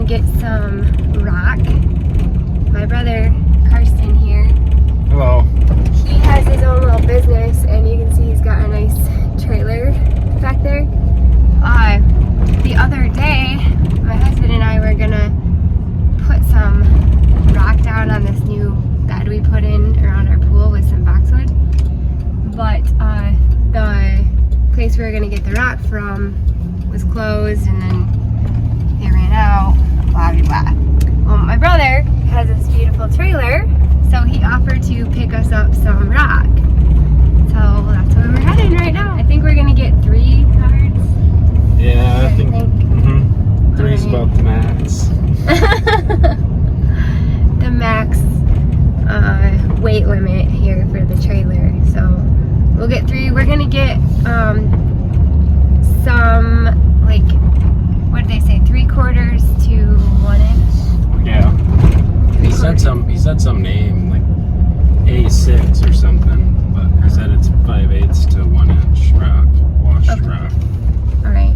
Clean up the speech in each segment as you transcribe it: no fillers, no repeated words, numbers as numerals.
get some rock. My brother Karsten here. Hello. He has his own little business, and you can see he's got a nice trailer back there. The other day, my husband and I were gonna put some rock down on this new bed we put in around our pool with some boxwood. But the place we were gonna get the rock from was closed, and then they ran out, blah blah blah. Well, my brother has this beautiful trailer, so he offered to pick us up some rock. So that's where we're heading right now. I think we're gonna get 3 yards. Yeah, I think. Mm-hmm. 3 is about the max. The max weight limit here for the trailer. So we'll get 3. We're gonna get some, like, what did they say? 3/4 to 1 inch. Yeah. He said some name like A6 or something, but he said it's 5/8 to 1 inch rock, washed rock. All right.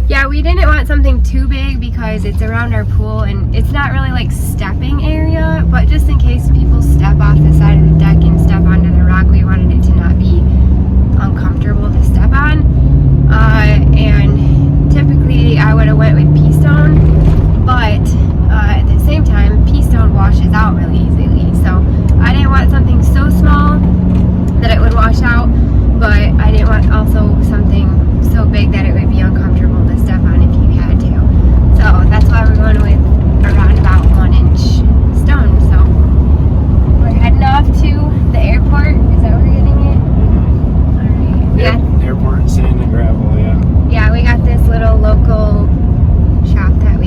Yeah, we didn't want something too big because it's around our pool and it's not really like stepping area, but just in case people step off the side of the deck and step onto the rock, we wanted it to not be uncomfortable to step on. And typically I would have went with pea stone, but at the same time, pea stone washes out really easily. So I didn't want something so small that it would wash out, but I didn't want also something so big that it would be uncomfortable to step on if you had to. So that's why we're going with around about 1 inch stone. So we're heading off to the airport. Is that where we're getting it? Alright. Yeah. Airport, sand and gravel, yeah. Yeah, we got this little local shop that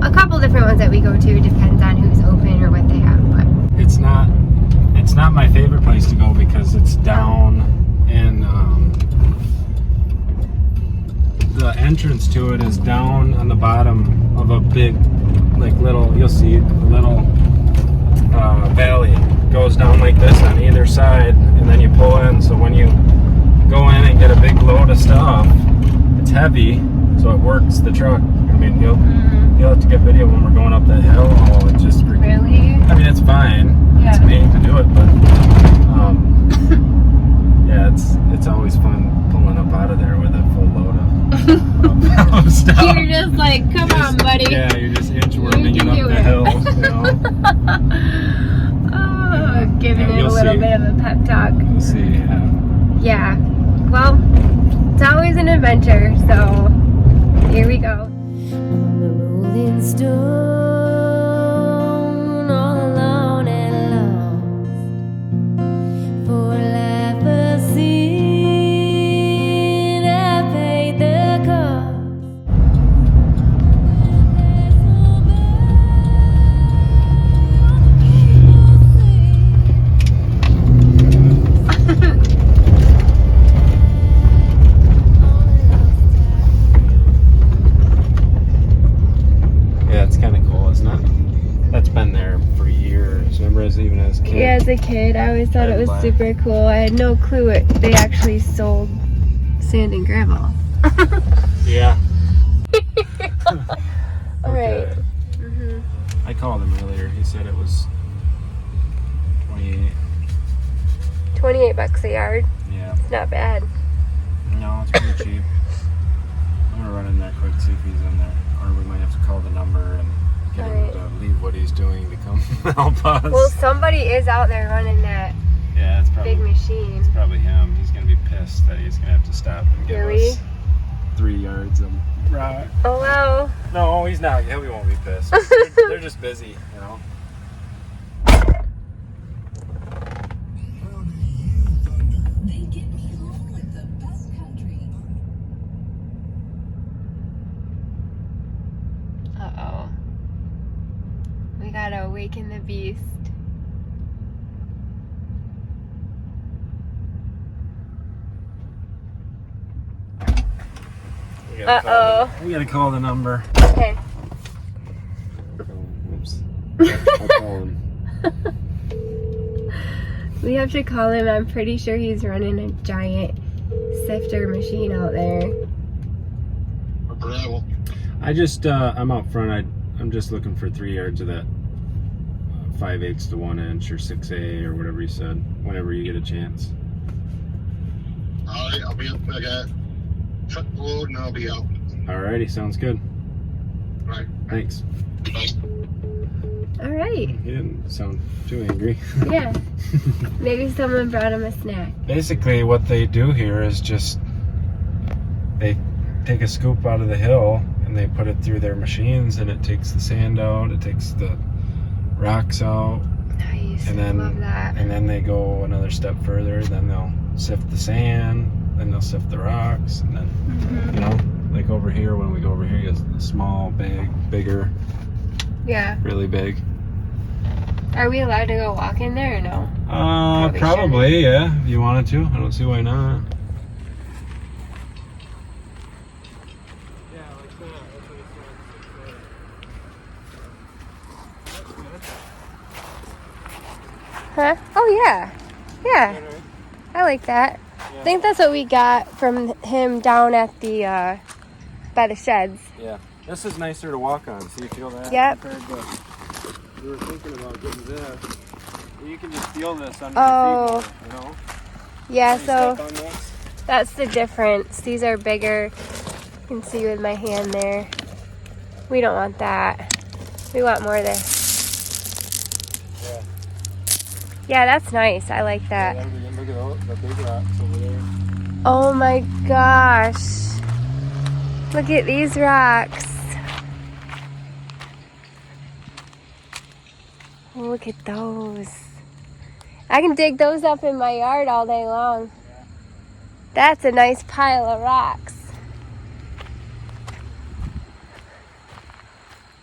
a couple different ones that we go to, depends on who's open or what they have, but It's not my favorite place to go because it's down in the entrance to it is down on the bottom of a big, like, little, you'll see a little valley goes down like this on either side, and then you pull in. So when you go in and get a big load of stuff, it's heavy, so it works the truck. I mean, you'll have to get video when we're going up that hill. Oh, it just really? I mean, it's fine. Yeah. It's made to do it, but yeah, it's always fun pulling up out of there with a full load of stuff. You're just like, come on, buddy. Yeah, you're just inchworming it up do the it. hill, you know. Oh, giving Yeah, it a little bit of a pep talk. You'll see, yeah. Yeah. Well, it's always an adventure, so here we go. On the rolling stone, all alone and lost. For life a sin, I paid the cost. Yeah, it's kind of cool, isn't it? That's been there for years. Remember, even as a kid? Yeah, as a kid, I always thought it was super cool. I had no clue they actually sold sand and gravel. Yeah. All right. Okay. I called him earlier. He said it was 28. 28 bucks a yard. Yeah. It's not bad. No, it's pretty cheap. I'm gonna run in there quick, see if he's in there, or we might have to call the number and get him to leave what he's doing to come help us. Well, somebody is out there running that yeah, it's probably big machine. It's probably him. He's gonna be pissed that he's gonna have to stop and give us 3 yards of rock. Oh wow. No, he's not. He won't be pissed. They're just busy, you know. Uh-oh. We gotta awaken the beast. Uh-oh. We gotta call the number. Okay. Oops. I'll call him. We have to call him. I'm pretty sure he's running a giant sifter machine out there. I just, I'm out front. I'm just looking for 3 yards of that 5/8 to 1 inch or 6A or whatever you said. Whenever you get a chance. All right, I'll be up. I got truck load and I'll be out. Alrighty, sounds good. All right. Thanks. Bye. All right. He didn't sound too angry. Yeah. Maybe someone brought him a snack. Basically, what they do here is just they take a scoop out of the hill and they put it through their machines, and it takes the sand out, it takes the rocks out, Nice. and then Love that. and then they go another step further. Then they'll sift the sand, then they'll sift the rocks, and then Mhm. you know, like over here, when we go over here, you have small, big, bigger, Yeah. really big. Are we allowed to go walk in there or no? Probably, yeah. If you wanted to, I don't see why not. Yeah, like that. That's what it's Huh? Oh yeah. Yeah. I like that. I think that's what we got from him down at the by the sheds. Yeah, this is nicer to walk on. So you feel that? Yep. Compared to, we were thinking about getting this. You can just feel this under Oh. your feet more, you know? Yeah, When you so step on this. that's the difference. These are bigger. You can see with my hand there. We don't want that. We want more of this. Yeah. Yeah, that's nice. I like that. Yeah, look at the big rocks over there. Oh my gosh. Look at these rocks. Look at those. I can dig those up in my yard all day long. That's a nice pile of rocks.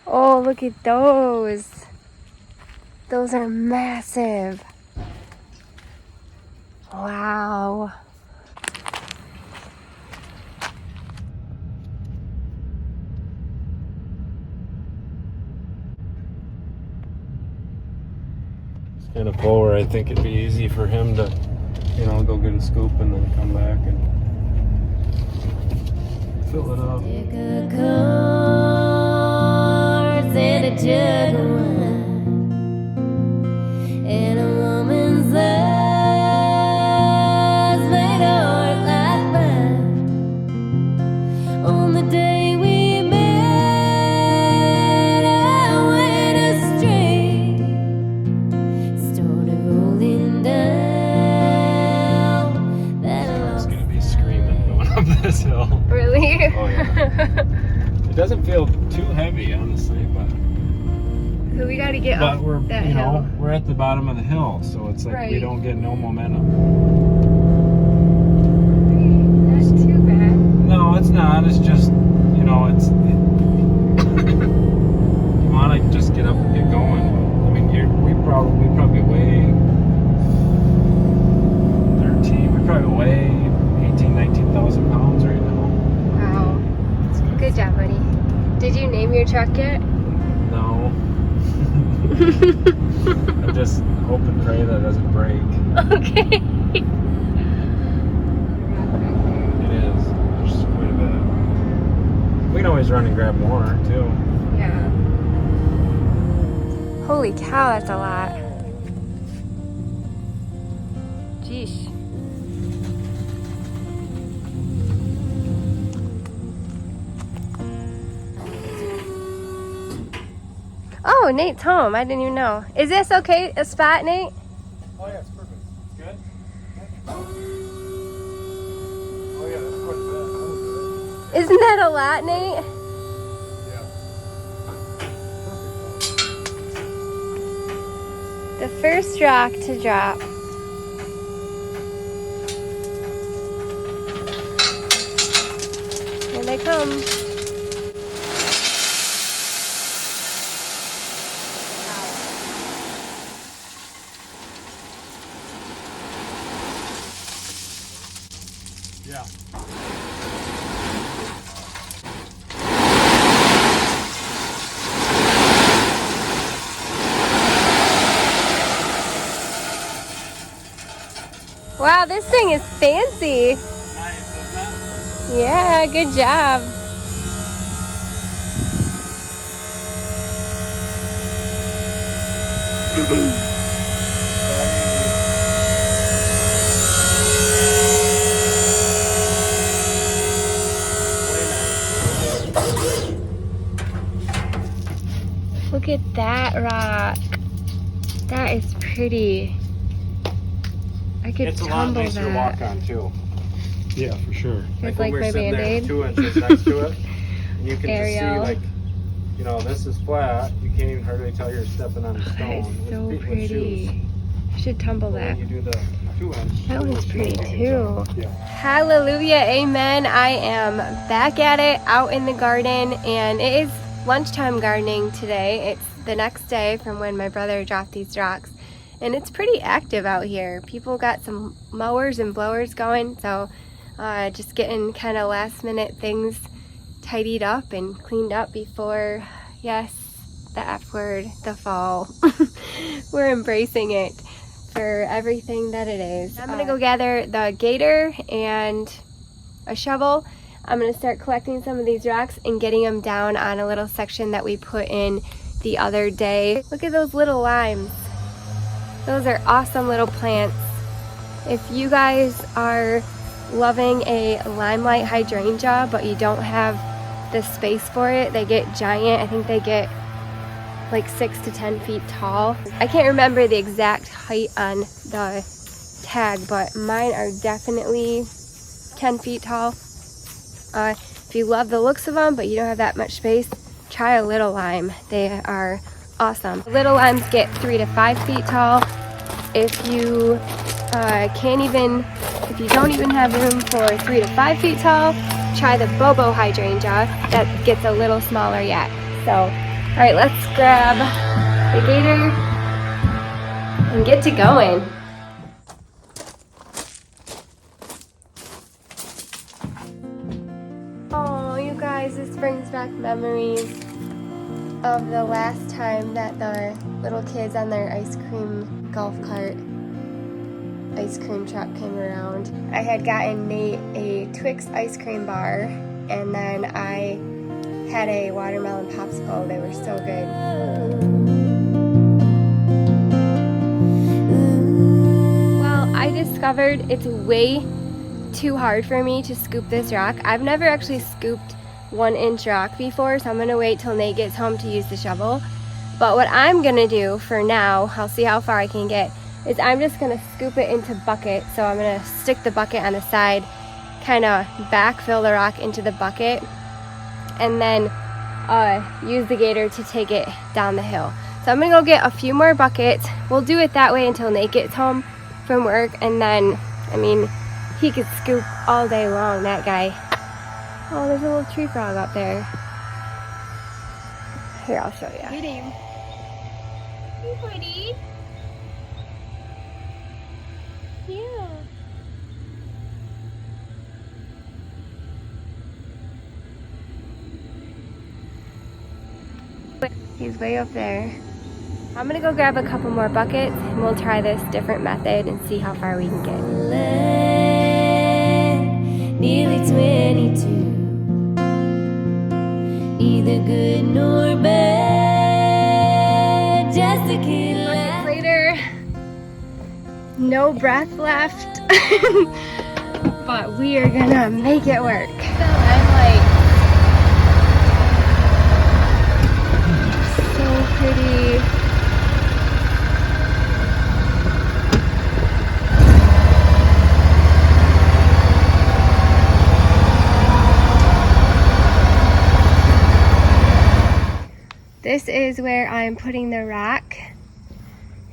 Oh, look at those. Those are massive. Wow. It's kind of full where I think it'd be easy for him to, you know, go get a scoop and then come back and fill it up. Take a cards and a jug of wine and a woman's eyes made a heart like mine. On the day we met, I went astray, started rolling down that It's long. gonna be screaming going up this hill. Really? Oh yeah. It doesn't feel too heavy, honestly, but So we gotta get up we're that you know hill. we're at the bottom of the hill, so it's like we Right. don't get no momentum. Not too bad. No, it's not. It's just you know you want to just get up and get going. I mean, we probably weigh 13. We probably weigh 19,000 pounds right now. Wow. It's good. Good job, buddy. Did you name your truck yet? No. I just hope and pray that it doesn't break. Okay. It is. There's quite a bit. We can always run and grab more too. Yeah. Holy cow, that's a lot. Jeez. Oh, Nate's home. I didn't even know. Is this okay? A spot, Nate? Oh yeah, it's perfect. It's good. Oh yeah, that's quite a bit. Isn't that a lot, Nate? Yeah. The first rock to drop. Here they come. Yeah. Wow, this thing is fancy. Nice, isn't it? Yeah, good job. Look at that rock. That is pretty. I could It's a lot tumble nicer to that. walk on too. Yeah, for sure. It's when like we're my sitting there Band-Aid. 2 inches next to it, and you can just see Aerial. like, you know, this is flat. You can't even hardly tell you're stepping on a That stone. is so with pretty. shoes. I should tumble But that. when you do the 2 inch, That one's pretty too. Yeah. Hallelujah, amen. I am back at it, out in the garden, and it is lunchtime gardening today. It's the next day from when my brother dropped these rocks, and it's pretty active out here. People got some mowers and blowers going, so just getting kind of last minute things tidied up and cleaned up before, yes, the F word, the fall. We're embracing it for everything that it is. I'm gonna go gather the gator and a shovel. I'm gonna start collecting some of these rocks and getting them down on a little section that we put in the other day. Look at those little limes. Those are awesome little plants. If you guys are loving a limelight hydrangea but you don't have the space for it, they get giant. I think they get like 6 to 10 feet tall. I can't remember the exact height on the tag, but mine are definitely 10 feet tall. If you love the looks of them, but you don't have that much space, try a little lime. They are awesome. Little limes get 3 to 5 feet tall. If you if you don't even have room for 3 to 5 feet tall, try the Bobo hydrangea. That gets a little smaller yet. So, all right, let's grab the gator and get to going. Oh, you guys, this brings back memories of the last time that the little kids on their ice cream golf cart ice cream truck came around. I had gotten Nate a Twix ice cream bar, and then I had a watermelon popsicle. They were so good. Well, I discovered it's way too hard for me to scoop this rock. I've never actually scooped 1-inch rock before, so I'm gonna wait till Nate gets home to use the shovel. But what I'm gonna do for now, I'll see how far I can get, is I'm just gonna scoop it into bucket. So I'm gonna stick the bucket on the side, kind of backfill the rock into the bucket, and then use the gator to take it down the hill. So I'm gonna go get a few more buckets. We'll do it that way until Nate gets home from work, and then, I mean, he could scoop all day long, that guy. Oh, there's a little tree frog up there. Here, I'll show you. Get him. Hey, buddy. Yeah. He's way up there. I'm gonna go grab a couple more buckets and we'll try this different method and see how far we can get. Nearly 22, neither good nor bad, just a kid left. Later, no breath left, but we are gonna make it work. I'm like, so pretty. This is where I'm putting the rock,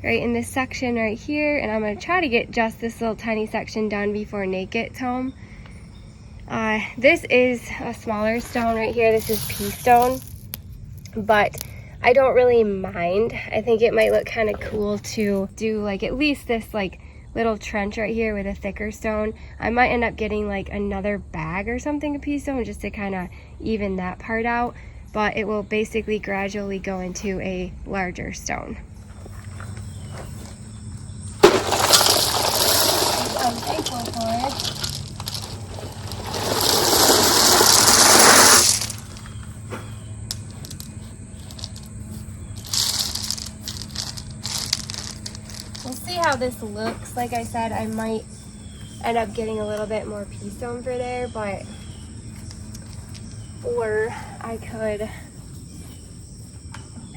right in this section right here, and I'm going to try to get just this little tiny section done before Nate gets home. This is a smaller stone right here. This is pea stone, but I don't really mind. I think it might look kind of cool to do like at least this like little trench right here with a thicker stone. I might end up getting like another bag or something of pea stone just to kind of even that part out. But it will basically gradually go into a larger stone. I'm thankful for it. this looks. Like I said, I might end up getting a little bit more pea stone for there, but or I could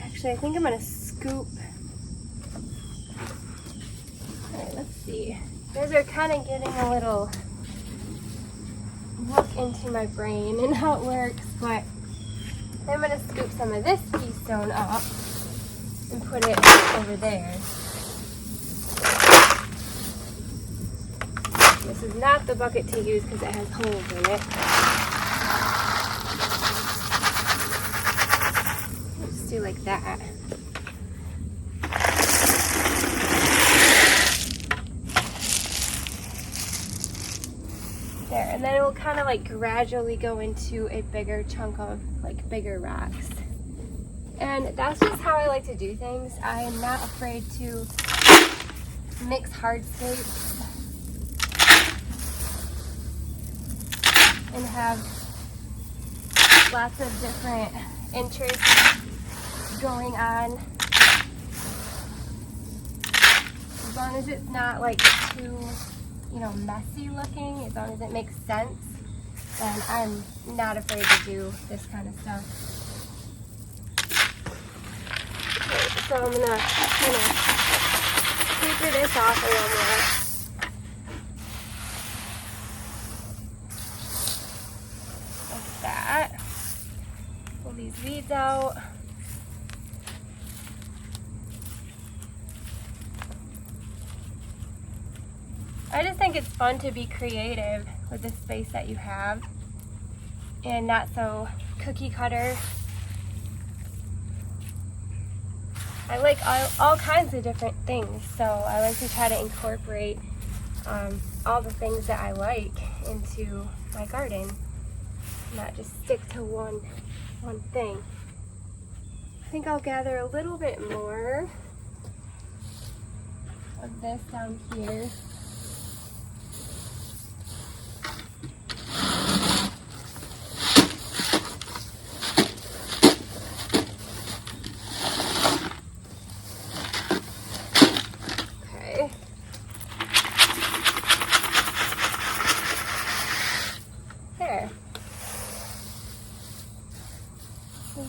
actually, I think I'm gonna scoop. All right, let's see. You guys are kind of getting a little look into my brain and how it works, but I'm gonna scoop some of this pea stone up and put it over there. This is not the bucket to use because it has holes in it. Just do like that. There, and then it will kind of like gradually go into a bigger chunk of like bigger rocks. And that's just how I like to do things. I am not afraid to mix hardscapes and have lots of different interests going on. As long as it's not like too, messy looking, as long as it makes sense, then I'm not afraid to do this kind of stuff. Okay, so I'm gonna kind of taper this off a little more. Like that. Pull these weeds out. I just think it's fun to be creative with the space that you have and not so cookie cutter. I like all kinds of different things, so I like to try to incorporate all the things that I like into my garden, not just stick to one thing. I think I'll gather a little bit more of this down here.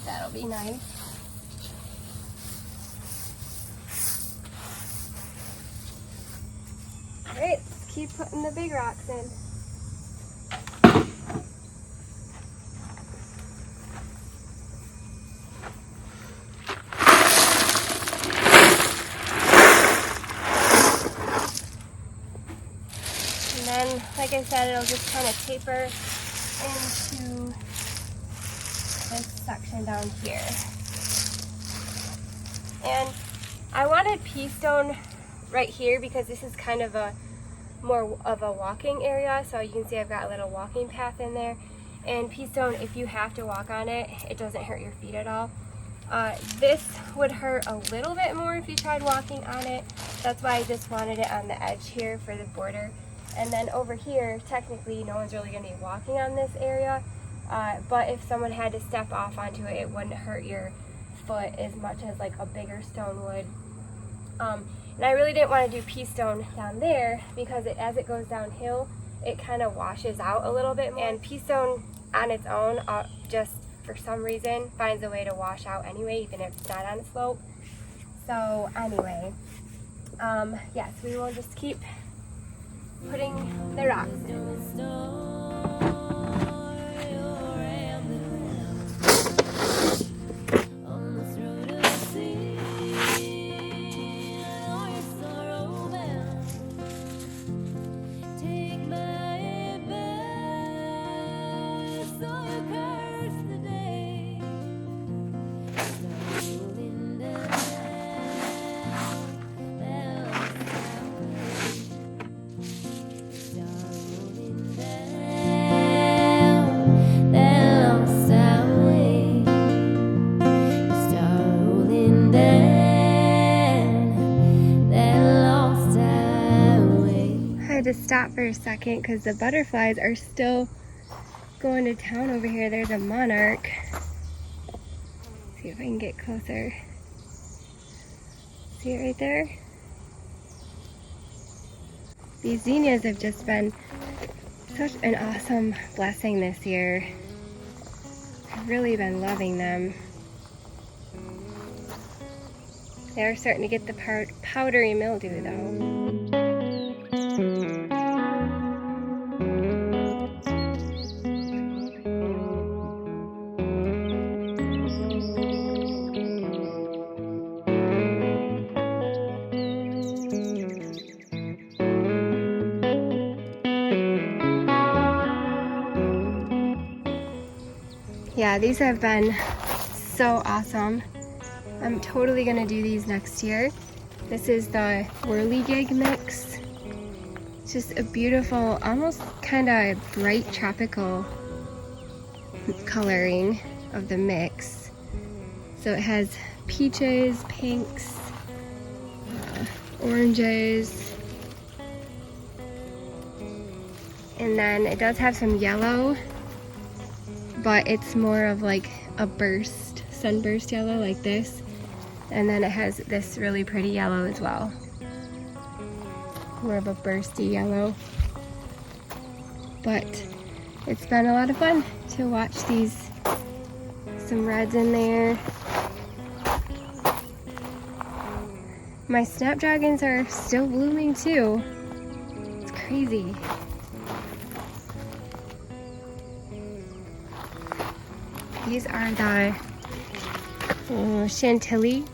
That'll be nice. Alright, let's keep putting the big rocks in. And then, like I said, it'll just kind of taper into this section down here. And I wanted pea stone right here because this is kind of a more of a walking area, so you can see I've got a little walking path in there. And pea stone, if you have to walk on it, it doesn't hurt your feet at all. This would hurt a little bit more if you tried walking on it. That's why I just wanted it on the edge here for the border. And then over here, technically no one's really going to be walking on this area. But if someone had to step off onto it, it wouldn't hurt your foot as much as like a bigger stone would. And I really didn't want to do pea stone down there because as it goes downhill, it kind of washes out a little bit more. And pea stone on its own, just for some reason, finds a way to wash out anyway, even if it's not on a slope. So anyway, yes, we will just keep putting the rocks in. To stop for a second because the butterflies are still going to town over here. There's a monarch. See if I can get closer. See it right there? These zinnias have just been such an awesome blessing this year. I've really been loving them. They're starting to get the powdery mildew though. Yeah, these have been so awesome. I'm totally gonna do these next year. This is the whirligig mix. It's just a beautiful, almost kind of bright tropical coloring of the mix. So it has peaches, pinks, oranges, and then it does have some yellow, but it's more of like a burst, sunburst yellow like this. And then it has this really pretty yellow as well. More of a bursty yellow. But it's been a lot of fun to watch these, some reds in there. My snapdragons are still blooming too. It's crazy. These are the Chantilly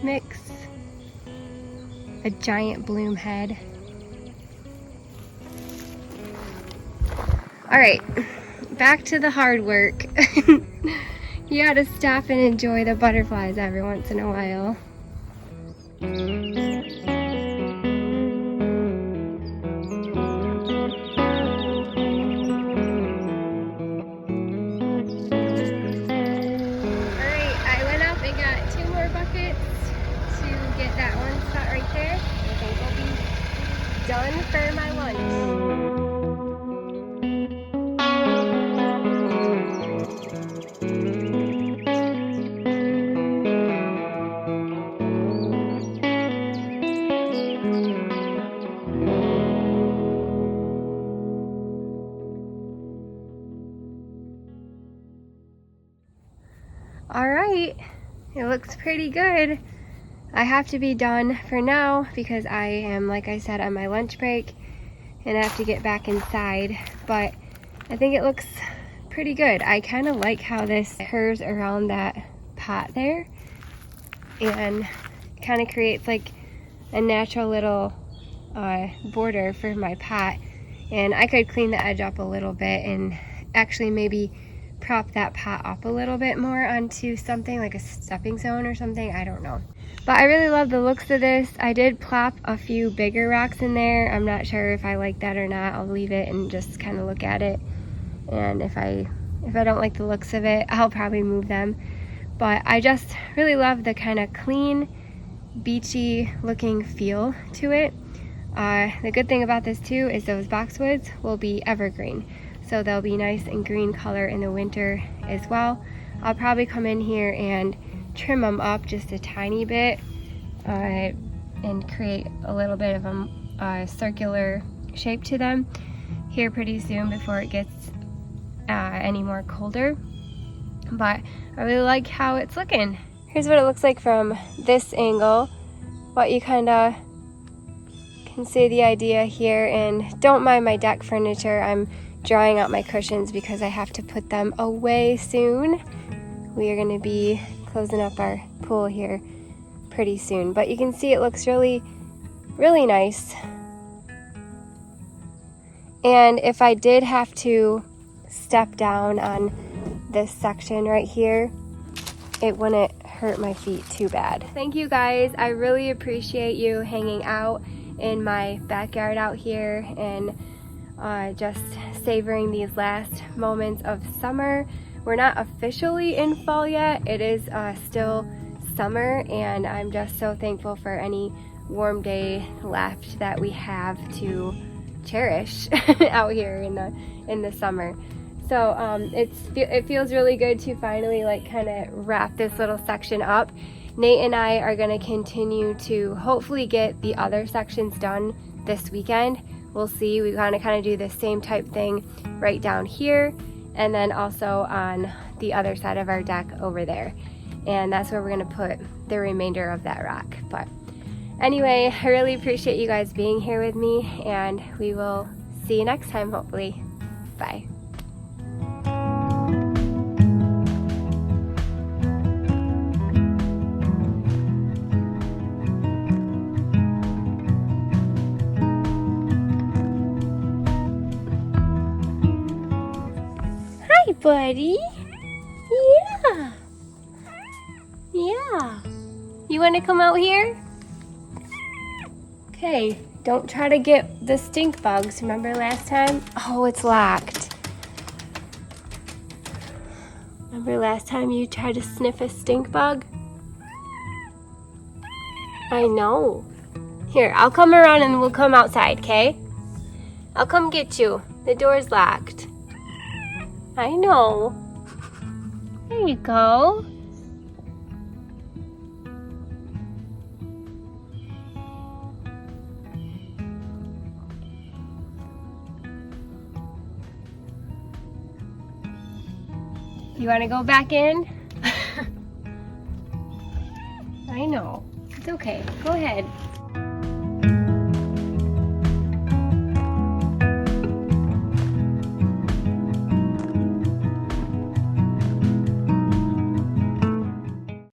mix. A giant bloom head. Alright, back to the hard work. You gotta stop and enjoy the butterflies every once in a while. Done for my lunch. All right, it looks pretty good. I have to be done for now because I am, like I said, on my lunch break and I have to get back inside, but I think it looks pretty good. I kind of like how this curves around that pot there and kind of creates like a natural little border for my pot, and I could clean the edge up a little bit and actually maybe prop that pot up a little bit more onto something like a stepping stone or something, I don't know. But I really love the looks of this. I did plop a few bigger rocks in there. I'm not sure if I like that or not. I'll leave it and just kind of look at it. And if I don't like the looks of it, I'll probably move them. But I just really love the kind of clean, beachy looking feel to it. The good thing about this too is those boxwoods will be evergreen. So they'll be nice and green color in the winter as well. I'll probably come in here and trim them up just a tiny bit and create a little bit of a circular shape to them here pretty soon before it gets any more colder. But I really like how it's looking. Here's what it looks like from this angle, but you kind of can see the idea here. And don't mind my deck furniture. I'm drying out my cushions because I have to put them away soon. We are going to be closing up our pool here pretty soon, but you can see it looks really, really nice. And if I did have to step down on this section right here, it wouldn't hurt my feet too bad. Thank you guys. I really appreciate you hanging out in my backyard out here and just savoring these last moments of summer. We're not officially in fall yet. It is still summer, and I'm just so thankful for any warm day left that we have to cherish out here in the summer. So it feels really good to finally like kind of wrap this little section up. Nate and I are going to continue to hopefully get the other sections done this weekend. we'll see. We want to kind of do the same type thing right down here, and then also on the other side of our deck over there. And that's where we're going to put the remainder of that rock. But anyway, I really appreciate you guys being here with me, and we will see you next time, hopefully. Bye. Hi, buddy. Yeah. Yeah. You want to come out here? Okay. Don't try to get the stink bugs. Remember last time? Oh, it's locked. Remember last time you tried to sniff a stink bug? I know. Here, I'll come around and we'll come outside, okay? I'll come get you. The door's locked. I know. There you go. You want to go back in? I know. It's okay. Go ahead.